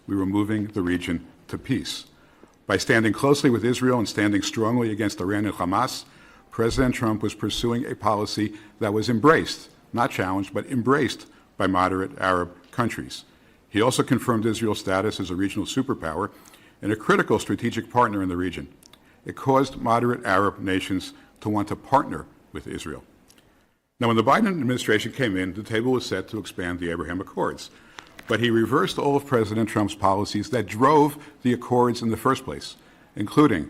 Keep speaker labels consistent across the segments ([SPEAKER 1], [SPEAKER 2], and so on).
[SPEAKER 1] we were moving the region to peace. By standing closely with Israel and standing strongly against Iran and Hamas, President Trump was pursuing a policy that was embraced, not challenged, but embraced by moderate Arab countries. He also confirmed Israel's status as a regional superpower and a critical strategic partner in the region. It caused moderate Arab nations to want to partner with Israel. Now, when the Biden administration came in, the table was set to expand the Abraham Accords. But he reversed all of President Trump's policies that drove the Accords in the first place, including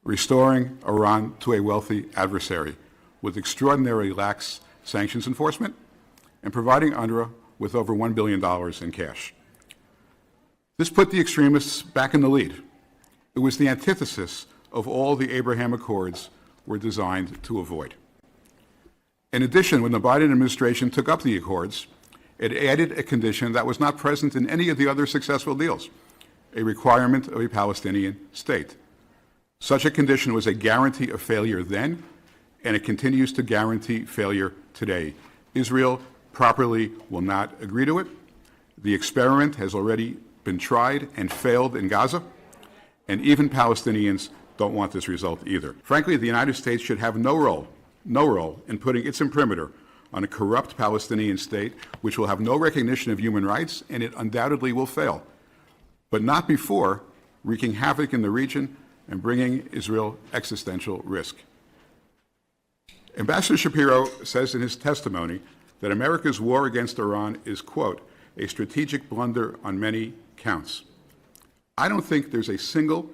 [SPEAKER 1] restoring Iran to a wealthy adversary with extraordinarily lax sanctions enforcement and providing UNRWA with over $1 billion in cash. This put the extremists back in the lead. It was the antithesis of all the Abraham Accords were designed to avoid. In addition, when the Biden administration took up the Accords, it added a condition that was not present in any of the other successful deals, a requirement of a Palestinian state. Such a condition was a guarantee of failure then, and it continues to guarantee failure today. Israel properly will not agree to it. The experiment has already been tried and failed in Gaza, and even Palestinians don't want this result either. Frankly, the United States should have no role in putting its imprimatur on a corrupt Palestinian state, which will have no recognition of human rights, and it undoubtedly will fail, but not before wreaking havoc in the region and bringing Israel existential risk. Ambassador Shapiro says in his testimony that America's war against Iran is, quote, a strategic blunder on many counts. I don't think there's a single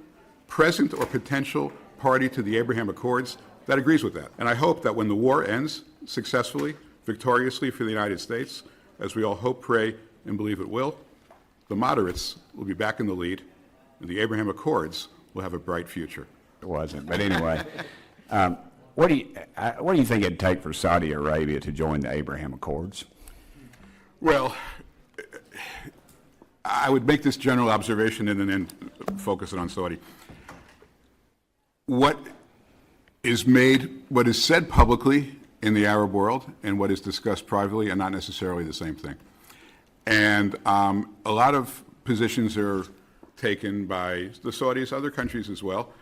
[SPEAKER 1] present or potential party to the Abraham Accords that agrees with that. And I hope that when the war ends successfully, victoriously for the United States, as we all hope, pray, and believe it will, the moderates will be back in the lead, and the Abraham Accords will have a bright future.
[SPEAKER 2] It wasn't, but anyway. What do you think it'd take for Saudi Arabia to join the Abraham Accords?
[SPEAKER 1] Well, I would make this general observation and then focus it on Saudi. What is said publicly in the Arab world and what is discussed privately are not necessarily the same thing. And a lot of positions are taken by the Saudis, other countries as well,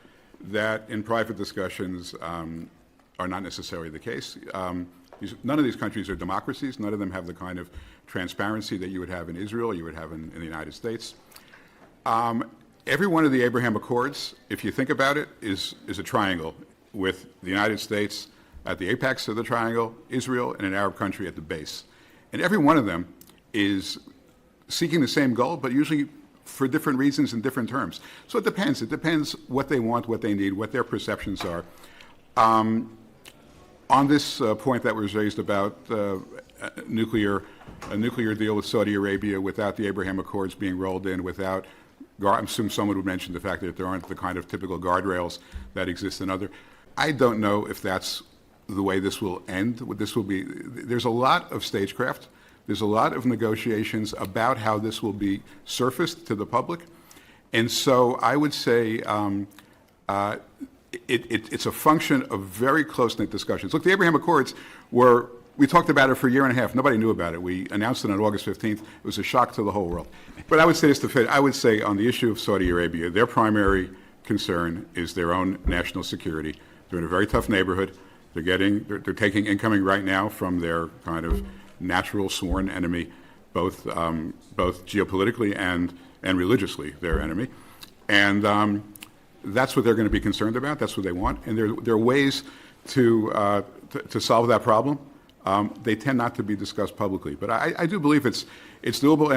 [SPEAKER 1] that in private discussions are not necessarily the case. None of these countries are democracies. None of them have the kind of transparency that you would have in Israel, you would have in the United States. Every one of the Abraham Accords, if you think about it, is a triangle with the United States at the apex of the triangle, Israel, and an Arab country at the base. And every one of them is seeking the same goal, but usually for different reasons in different terms. So it depends. It depends what they want, what they need, what their perceptions are. On this point that was raised about a nuclear deal with Saudi Arabia without the Abraham Accords being rolled in, without, I assume someone would mention the fact that there aren't the kind of typical guardrails that exist in other. I don't know if that's the way this will end. What this will be, there's a lot of stagecraft. There's a lot of negotiations about how this will be surfaced to the public. And so I would say it's a function of very close-knit discussions. Look, the Abraham Accords we talked about it for a year and a half. Nobody knew about it. We announced it on August 15th. It was a shock to the whole world. But I would say this to fit. I would say on the issue of Saudi Arabia, their primary concern is their own national security. They're in a very tough neighborhood. They're taking incoming right now from their kind of natural sworn enemy, both geopolitically and religiously, their enemy. And that's what they're going to be concerned about. That's what they want. And there are ways to solve that problem. They tend not to be discussed publicly. But I do believe it's doable.